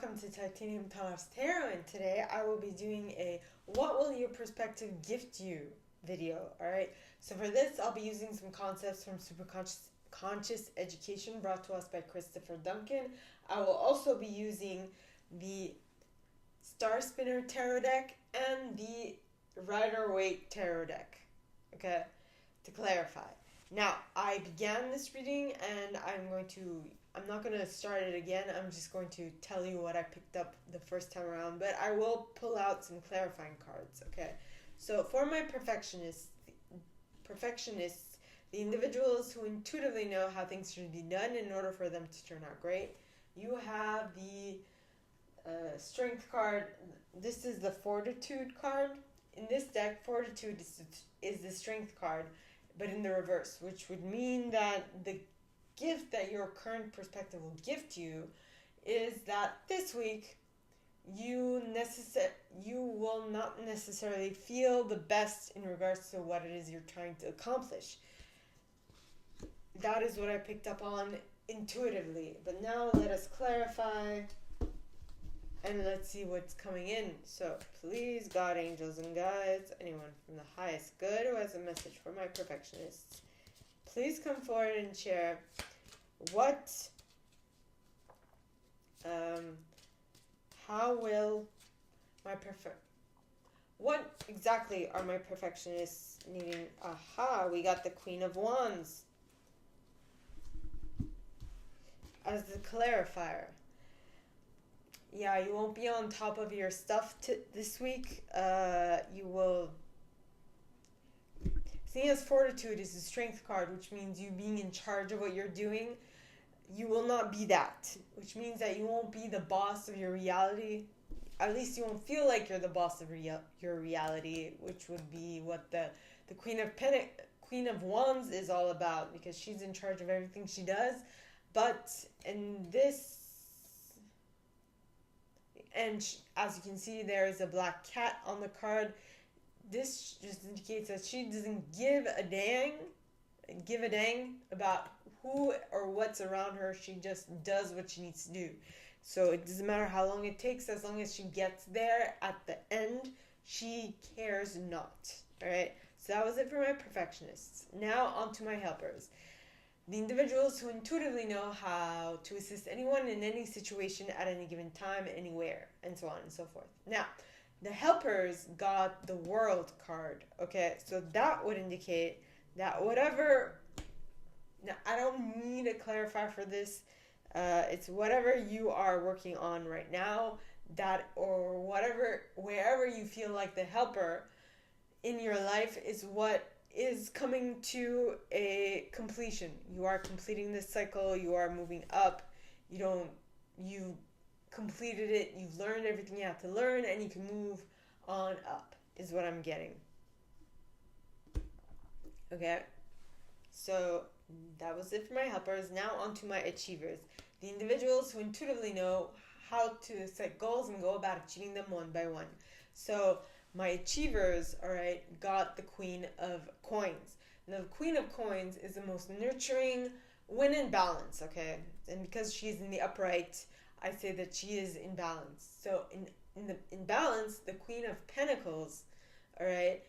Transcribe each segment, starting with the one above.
welcome to Titanium Toss Tarot, and today I will be doing a What Will Your Perspective Gift You video, alright? So for this, I'll be using some concepts from Superconscious Education brought to us by Chris Duncan. I will also be using the Star Spinner Tarot deck and the Rider-Waite Tarot deck, okay, to clarify. Now, I began this reading and I'm not going to start it again. I'm just going to tell you what I picked up the first time around, but I will pull out some clarifying cards, okay? So for my perfectionists, the individuals who intuitively know how things should be done in order for them to turn out great, you have the Strength card. This is the Fortitude card. In this deck, Fortitude is the Strength card, but in the reverse, which would mean that the gift that your current perspective will gift you is that this week you will not necessarily feel the best in regards to what it is you're trying to accomplish. That is what I picked up on intuitively. But now let us clarify and let's see what's coming in. So please, God, angels, and guides, anyone from the highest good who has a message for my perfectionists, please come forward and share what exactly are my perfectionists needing? Aha, we got the Queen of Wands as the clarifier. Yeah, you won't be on top of your stuff this week. You will. Seeing as Fortitude is a Strength card, which means you being in charge of what you're doing, you will not be that, which means that you won't be the boss of your reality. At least you won't feel like you're the boss of your reality, which would be what the Queen of Wands is all about, because she's in charge of everything she does. But in this, and as you can see, there is a black cat on the card. This just indicates that she doesn't give a dang about who or what's around her. She just does what she needs to do. So it doesn't matter how long it takes, as long as she gets there at the end, she cares not. Alright, so that was it for my perfectionists. Now on to my helpers. The individuals who intuitively know how to assist anyone in any situation at any given time, anywhere, and so on and so forth. Now, the helpers got the World card, okay? So that would indicate that whatever... Now, I don't need a clarifier for this. It's whatever you are working on right now, or wherever you feel like the helper in your life is what is coming to a completion. You are completing this cycle. You are moving up. You completed it. You've learned everything you have to learn, and you can move on up, is what I'm getting. Okay, so that was it for my helpers. Now on to my achievers. The individuals who intuitively know how to set goals and go about achieving them one by one. So my achievers, alright, got the Queen of Coins. Now the Queen of Coins is the most nurturing when in balance, okay? And because she's in the upright, I say that she is in balance. So in balance, the Queen of Pentacles, alright,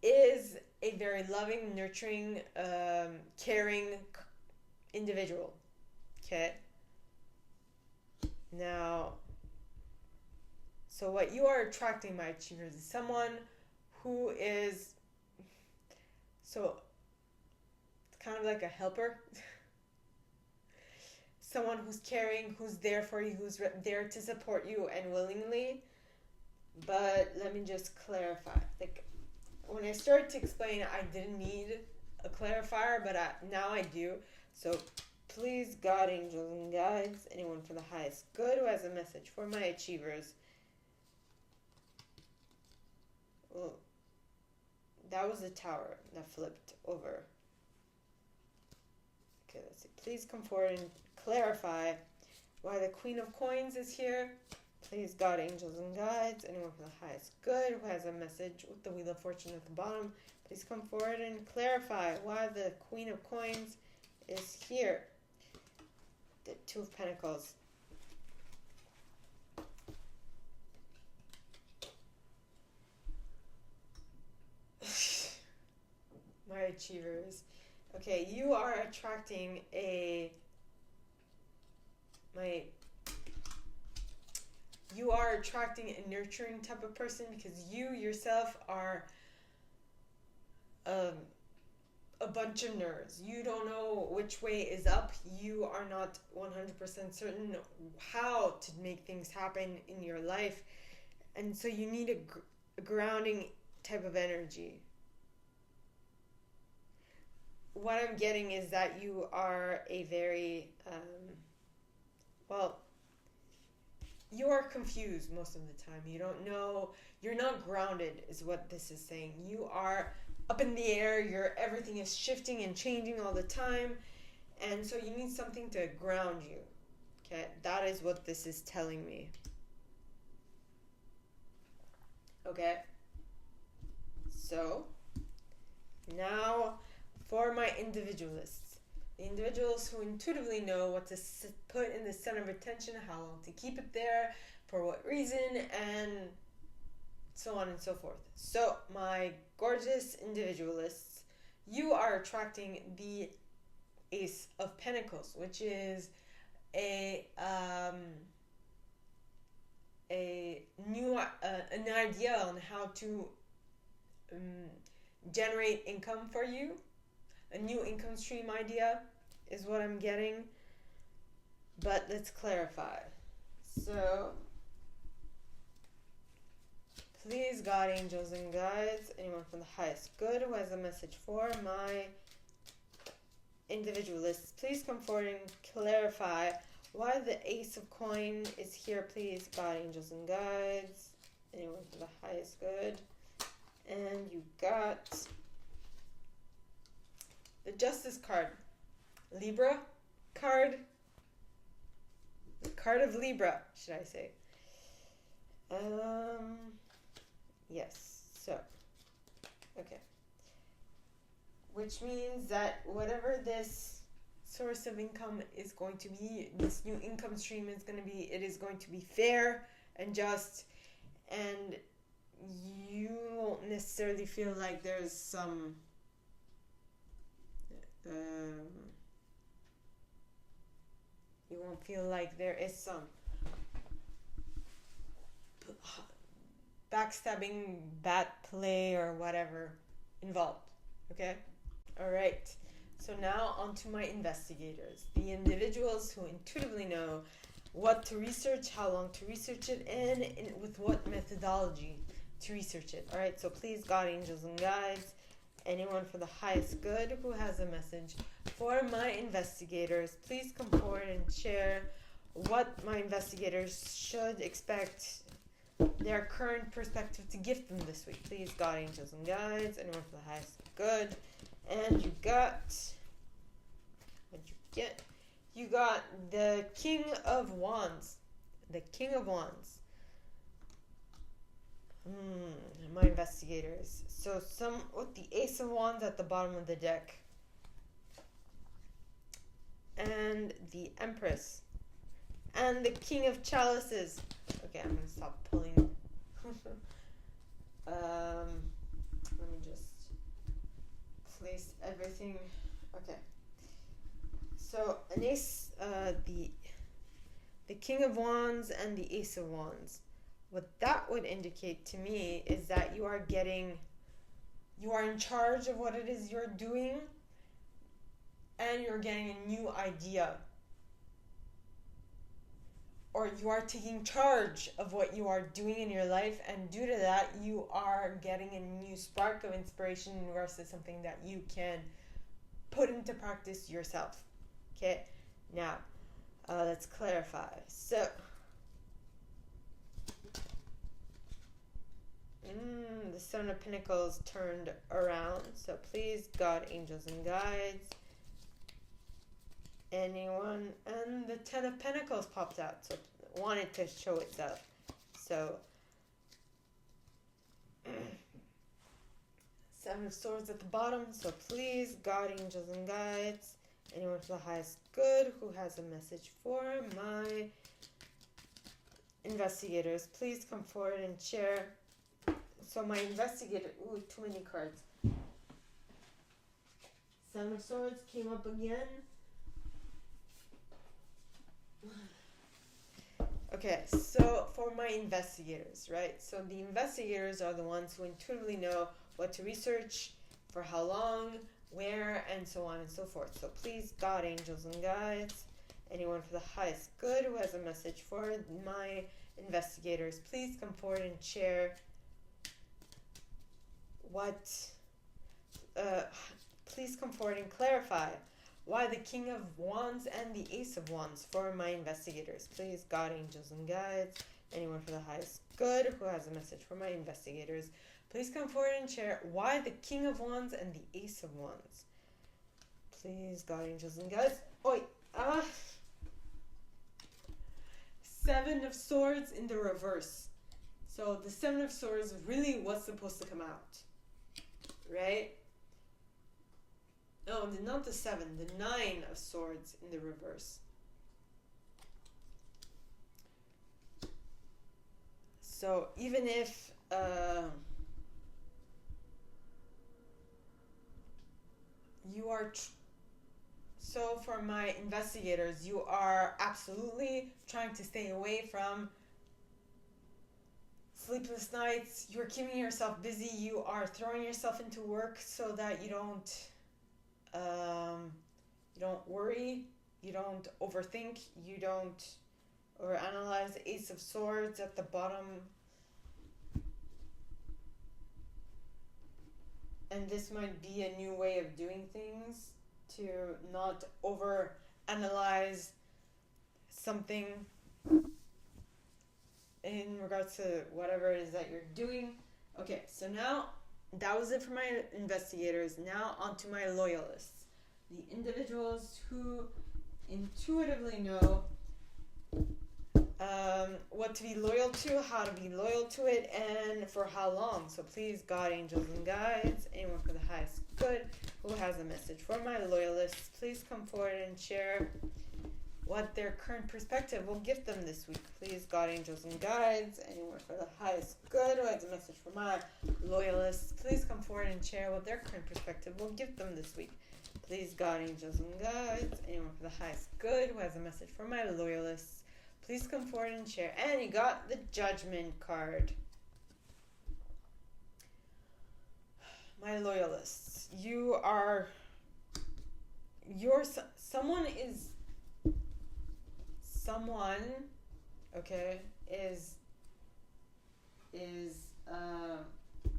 is a very loving, nurturing, caring individual, okay? Now, so what you are attracting, my achievers, is someone who is, so it's kind of like a helper. Someone who's caring, who's there for you, who's there to support you and willingly. But let me just clarify. Like, when I started to explain, I didn't need a clarifier, but now I do. So please, God, angels, and guides, anyone for the highest good who has a message for my achievers. Well, that was the Tower that flipped over. Okay, let's see. Please come forward and clarify why the Queen of Coins is here. Please, God, angels, and guides, anyone for the highest good who has a message with the Wheel of Fortune at the bottom, please come forward and clarify why the Queen of Coins is here. The Two of Pentacles. achievers. Okay, you are attracting you are attracting a nurturing type of person because you yourself are a bunch of nerds. You don't know which way is up. You are not 100% certain how to make things happen in your life. And so you need a grounding type of energy. What I'm getting is that you are a very, you are confused most of the time. You don't know, you're not grounded is what this is saying. You are up in the air, everything is shifting and changing all the time, and so you need something to ground you. Okay, that is what this is telling me. Okay, so now for my individualists, the individuals who intuitively know what to put in the center of attention, how long to keep it there, for what reason, and so on and so forth. So my gorgeous individualists, you are attracting the Ace of Pentacles, which is an idea on how to generate income for you. A new income stream idea is what I'm getting. But let's clarify. So, please, God, angels, and guides, anyone from the highest good who has a message for my individualists, please come forward and clarify why the Ace of Coin is here, please, God, angels, and guides, anyone from the highest good. And you got the Justice card, Libra card, the card of Libra, should I say. Yes, so, okay. Which means that whatever this source of income is going to be, this new income stream is going to be, it is going to be fair and just, and you won't necessarily feel like there's some you won't feel like there is some backstabbing, bad play, or whatever involved. Okay? Alright. So now on to my investigators. The individuals who intuitively know what to research, how long to research it, and with what methodology to research it. Alright, so please, God, angels, and guides, anyone for the highest good who has a message for my investigators, please come forward and share what my investigators should expect their current perspective to gift them this week. Please, God, angels, and guides, anyone for the highest good. And you got, what'd you get? You got the King of Wands. The King of Wands. My investigators. So some with the Ace of Wands at the bottom of the deck. And the Empress. And the King of Chalices. Okay, I'm going to stop pulling. Let me just place everything. Okay. So an Ace, the King of Wands and the Ace of Wands. What that would indicate to me is that you are in charge of what it is you're doing, and you're getting a new idea. Or you are taking charge of what you are doing in your life, and due to that, you are getting a new spark of inspiration in regards to something that you can put into practice yourself. Okay? Now, let's clarify. So, the Seven of Pentacles turned around. So please, God, angels, and guides, anyone, and the Ten of Pentacles popped out. So it wanted to show itself. So Seven of Swords at the bottom. So please, God, angels, and guides, anyone for the highest good who has a message for my investigators, please come forward and share. So my investigator, too many cards. Seven of Swords came up again. Okay, so for my investigators, right? So the investigators are the ones who intuitively know what to research, for how long, where, and so on and so forth. So please, God, angels, and guides, anyone for the highest good who has a message for my investigators, please come forward and share what, please come forward and clarify why the King of Wands and the Ace of Wands for my investigators. Please, God, angels, and guides, anyone for the highest good who has a message for my investigators, please come forward and share why the King of Wands and the Ace of Wands. Please, God, angels, and guides. Seven of Swords in the reverse. So the Seven of Swords is really what's supposed to come out, right? No, not the 7, the 9 of Swords in the reverse. So even if you are so for my investigators, you are absolutely trying to stay away from sleepless nights. You're keeping yourself busy. You are throwing yourself into work so that you don't worry, you don't overthink, you don't overanalyze. Ace of Swords at the bottom. And this might be a new way of doing things, to not overanalyze something in regards to whatever it is that you're doing. Okay, so now that was it for my investigators. Now on to my loyalists. The individuals who intuitively know what to be loyal to, how to be loyal to it, and for how long. So please, God, angels, and guides, anyone for the highest good who has a message for my loyalists, please come forward and share what their current perspective will give them this week. Please, God, angels, and guides, anyone for the highest good who has a message for my loyalists, please come forward and share what their current perspective will give them this week. Please, God, angels, and guides, anyone for the highest good who has a message for my loyalists, please come forward and share. And you got the Judgment card. My loyalists,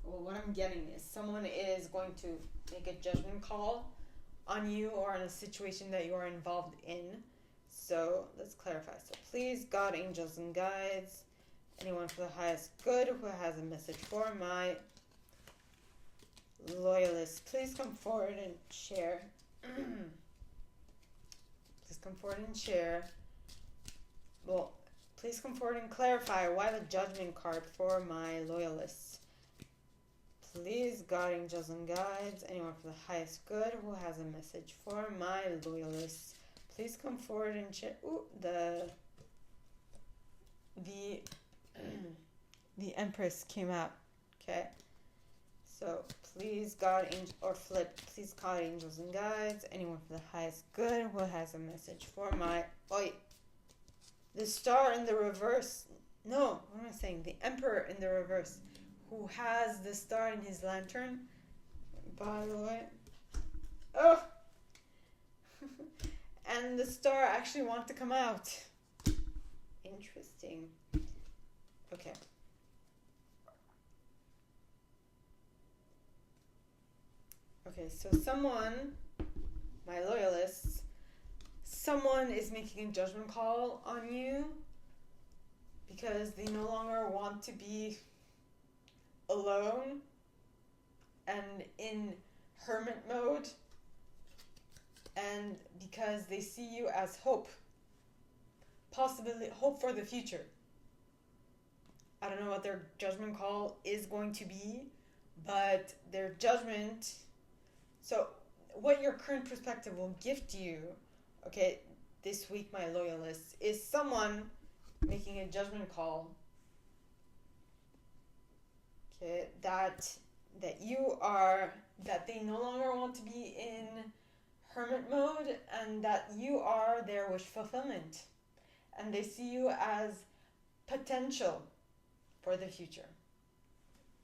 what I'm getting is someone is going to make a judgment call on you or in a situation that you are involved in. So let's clarify. So please, God, angels, and guides, anyone for the highest good who has a message for my loyalists, please come forward and share. Please come forward and share. Well, please come forward and clarify why the Judgment card for my loyalists. Please, God, angels, and guides, anyone for the highest good who has a message for my loyalists, please come forward and share. The Empress came out. Okay. So please, God, please, God, angels, and guides, anyone for the highest good who has a message for my the Star in the reverse. No, what am I saying? The Emperor in the reverse, who has the star in his lantern, by the way. Oh! And the star actually wants to come out. Interesting. Okay. Okay, so my loyalists, someone is making a judgment call on you because they no longer want to be alone and in hermit mode, and because they see you as hope, possibly hope for the future. I don't know what their judgment call is going to be, but their judgment, so what your current perspective will gift you, okay, this week, my loyalists, is someone making a judgment call, okay, that they no longer want to be in hermit mode, and that you are their wish fulfillment. And they see you as potential for the future.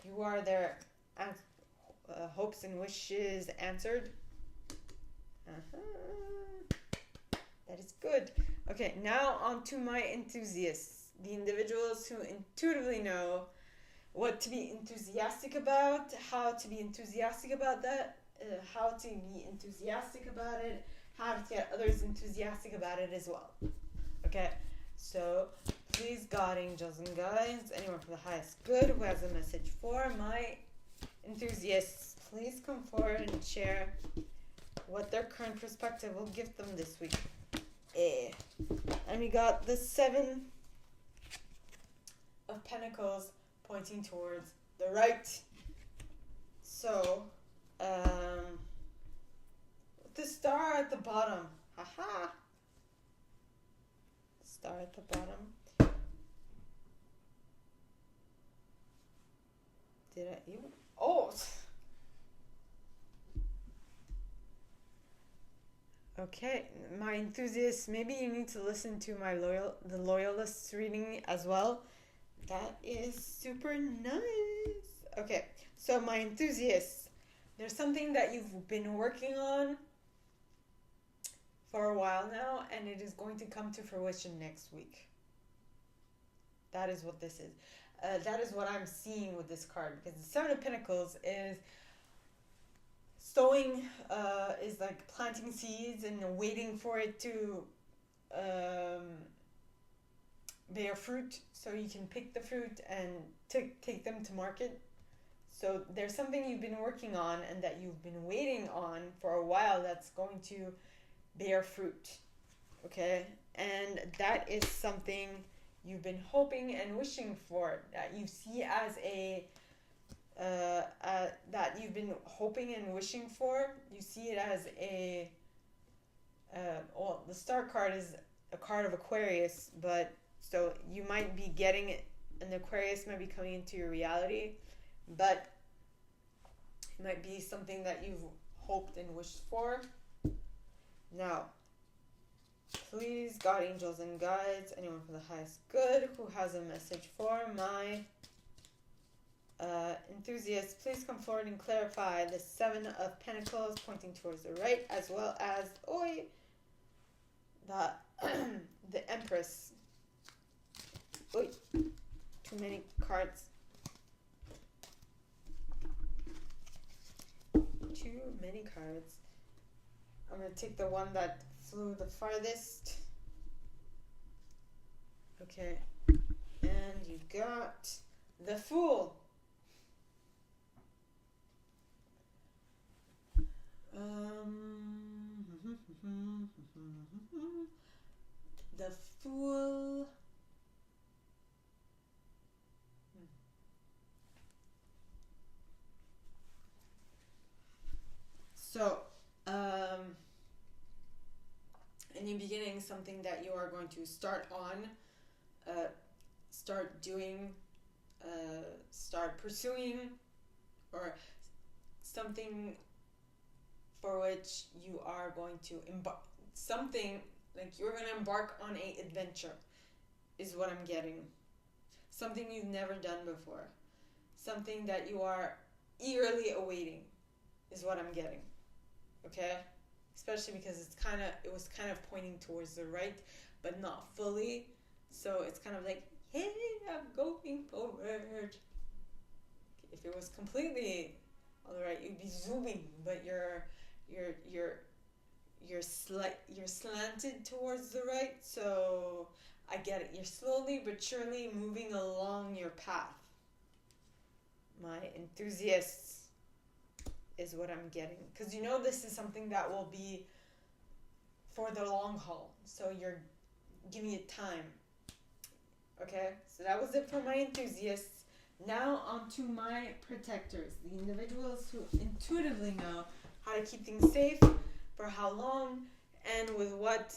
You are their hopes and wishes answered. That is good. Okay, now on to my enthusiasts. The individuals who intuitively know what to be enthusiastic about, how to be enthusiastic about that, how to be enthusiastic about it, how to get others enthusiastic about it as well. Okay, so please, God, angels, and guides, anyone for the highest good who has a message for my enthusiasts, please come forward and share what their current perspective will give them this week. And we got the 7 of Pentacles pointing towards the right. So, the star at the bottom. Haha. Star at the bottom. Did I even? Oh! Okay, my enthusiasts, maybe you need to listen to the loyalists reading as well. That is super nice. Okay, so my enthusiasts, there's something that you've been working on for a while now, and it is going to come to fruition next week. That is what this is. That is what I'm seeing with this card, because the 7 of Pentacles is sowing, is like planting seeds and waiting for it to bear fruit, so you can pick the fruit and take them to market. So there's something you've been working on and that you've been waiting on for a while that's going to bear fruit. Okay? And that is something you've been hoping and wishing for, that you see as a that you've been hoping and wishing for. You see it as a well, the star card is a card of Aquarius, but so you might be getting it, and the Aquarius might be coming into your reality, but it might be something that you've hoped and wished for. Now, please, God, angels, and guides, anyone for the highest good who has a message for my enthusiasts, please come forward and clarify the 7 of Pentacles pointing towards the right, as well as the Empress. Too many cards. Too many cards. I'm going to take the one that flew the farthest. Okay. And you got the Fool. The Fool. So, in the beginning, something that you are going to start on, start doing, start pursuing, or something for which you are going to embark, something like you're going to embark on a adventure, is what I'm getting. Something you've never done before. Something that you are eagerly awaiting, is what I'm getting. Okay? Especially because it was kind of pointing towards the right, but not fully. So it's kind of like, hey, I'm going forward. If it was completely on the right, you'd be zooming, but you're slanted towards the right. So I get it. You're slowly but surely moving along your path. My enthusiasts is what I'm getting, because you know this is something that will be for the long haul, so you're giving it time. Okay, so that was it for my enthusiasts. Now on to my protectors, the individuals who intuitively know how to keep things safe, for how long, and with what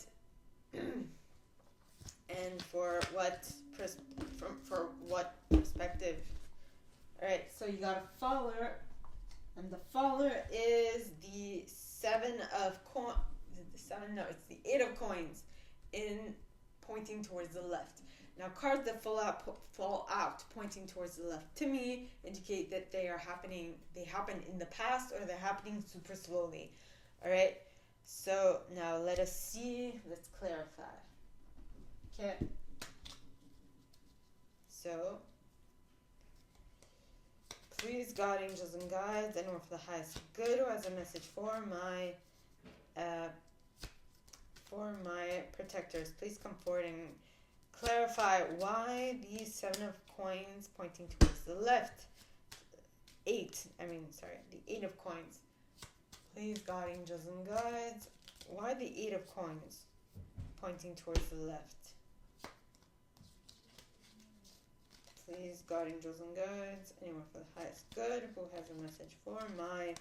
and for what for what perspective. All right, so you got a Faller. And the Faller is the seven of coins. Is it the seven? No, it's the eight of coins in pointing towards the left. Now, cards that fall out pointing towards the left, to me, indicate that they happen in the past, or they're happening super slowly. All right? So, now let us see. Let's clarify. Okay. So, please, God, angels, and guides, anyone for the highest good who has a message for my protectors, please come forward and clarify why these seven of coins pointing towards the left. The eight of coins. Please, God, angels, and guides, why the eight of coins pointing towards the left? Please, God, angels, and guides, anyone for the highest good who has a message for my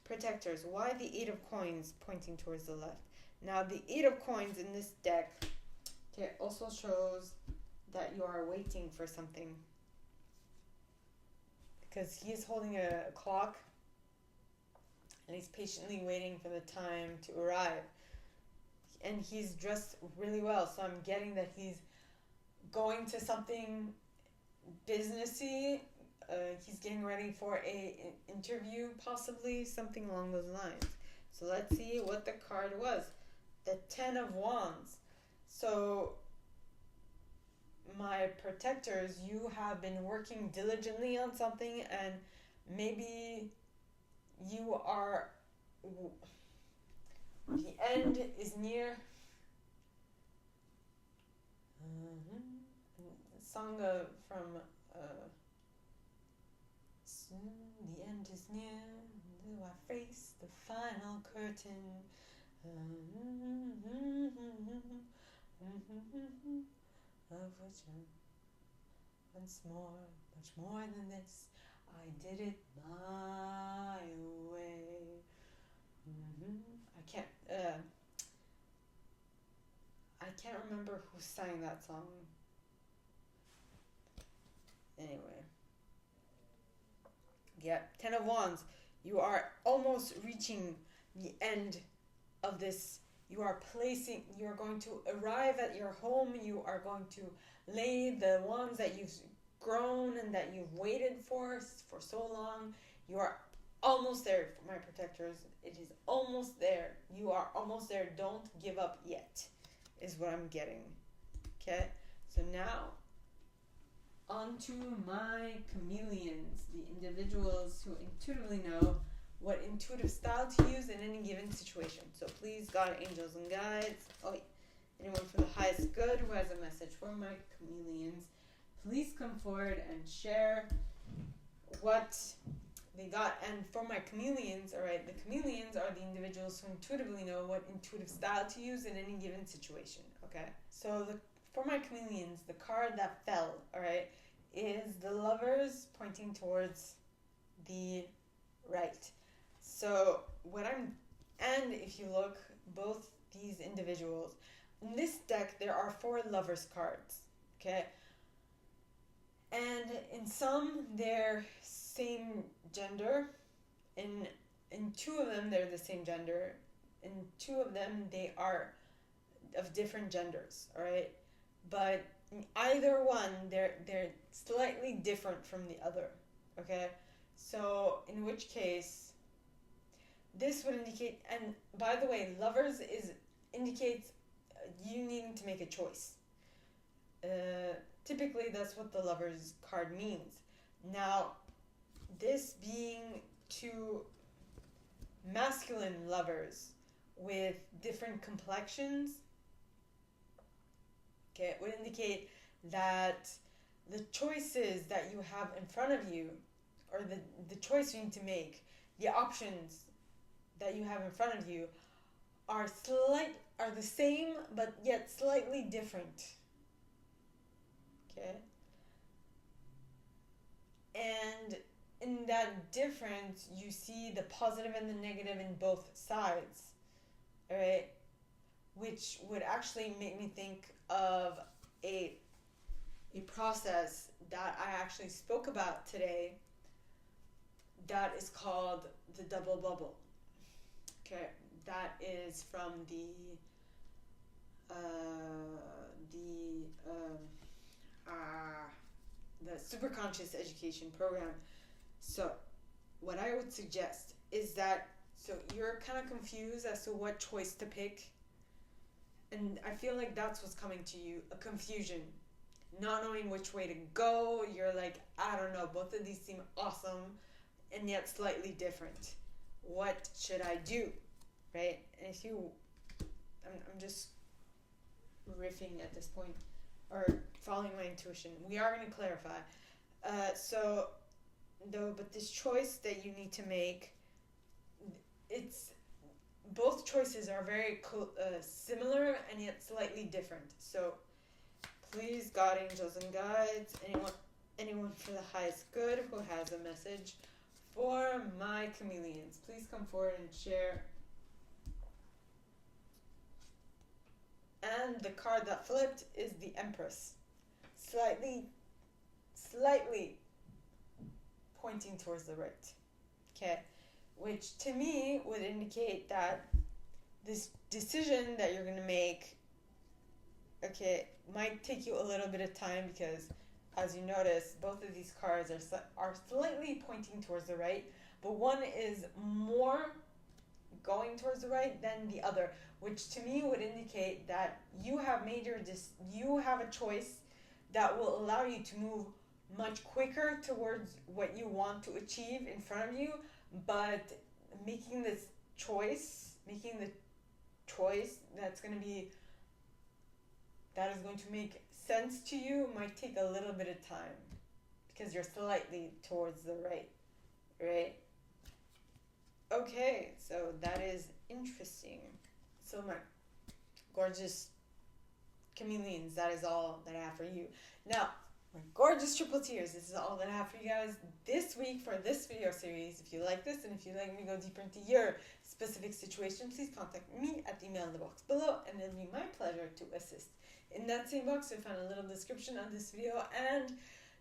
protectors, why the eight of coins pointing towards the left? Now, the eight of coins in this deck also shows that you are waiting for something, because he is holding a clock and he's patiently waiting for the time to arrive, and he's dressed really well, so I'm getting that he's going to something businessy. He's getting ready for an interview, possibly, something along those lines. So let's see what the card was. The Ten of Wands. So, my protectors, you have been working diligently on something, and maybe you are, the end is near. Song from soon the end is near, do I face the final curtain? Of which once more, much more than this, I did it my way. I can't remember who sang that song. Anyway. Yeah, Ten of Wands. You are almost reaching the end of this. You are going to arrive at your home. You are going to lay the wands that you've grown and that you've waited for so long. You are almost there, my protectors. It is almost there. You are almost there. Don't give up yet, is what I'm getting. Okay? So now, on to my chameleons, the individuals who intuitively know what intuitive style to use in any given situation. So please, God, angels, and guides, anyone for the highest good who has a message for my chameleons, please come forward and share what they got. And for my chameleons, alright, the chameleons are the individuals who intuitively know what intuitive style to use in any given situation, okay? So for my chameleons, the card that fell, alright, is the Lovers pointing towards the right. So and if you look, both these individuals, in this deck there are 4 Lovers cards, okay? And in some they're same gender, in 2 of them they're the same gender, in 2 of them they are of different genders, alright? But in either one, they're slightly different from the other, okay? So, in which case, this would indicate, and by the way, Lovers indicates you needing to make a choice. Typically, that's what the Lovers card means. Now, this being 2 masculine lovers with different complexions, okay, it would indicate that the choices that you have in front of you, or the choice you need to make, the options that you have in front of you are the same, but yet slightly different. Okay? And in that difference, you see the positive and the negative in both sides. Alright? Which would actually make me think of a process that I actually spoke about today that is called the double bubble. Okay, that is from the Superconscious Education Program. So, what I would suggest is that, so you're kind of confused as to what choice to pick, and I feel like that's what's coming to you, a confusion, not knowing which way to go. You're like, I don't know, both of these seem awesome and yet slightly different. What should I do? Right? And if you, I'm just riffing at this point, or following my intuition. We are going to clarify. But this choice that you need to make, it's, both choices are very similar and yet slightly different. So please, God, angels, and guides, anyone for the highest good who has a message for my chameleons, please come forward and share. And the card that flipped is the Empress. Slightly pointing towards the right. Okay? Which to me would indicate that this decision that you're going to make, okay, might take you a little bit of time because, as you notice, both of these cards are slightly pointing towards the right, but one is more going towards the right than the other, which to me would indicate that you have made you have a choice that will allow you to move much quicker towards what you want to achieve in front of you, but making the choice that is going to make sense to you might take a little bit of time because you're slightly towards the right? Okay, so that is interesting. So my gorgeous chameleons, that is all that I have for you. Now, my gorgeous triple tears, this is all that I have for you guys this week for this video series. If you like this and if you'd like me to go deeper into your specific situation, please contact me at the email in the box below, and it'll be my pleasure to assist. In that same box, you'll find a little description of this video and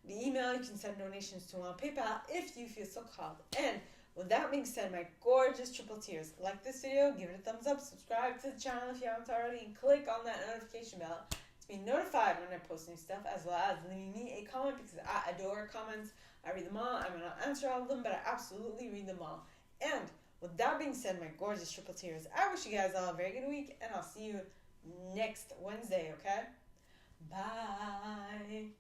the email. You can send donations to on PayPal if you feel so called. And with that being said, my gorgeous triple tears, like this video, give it a thumbs up, subscribe to the channel if you haven't already, and click on that notification bell to be notified when I post new stuff, as well as leaving me a comment because I adore comments. I read them all. I may not answer all of them, but I absolutely read them all. And with that being said, my gorgeous triple tears, I wish you guys all a very good week, and I'll see you next Wednesday, okay? Bye.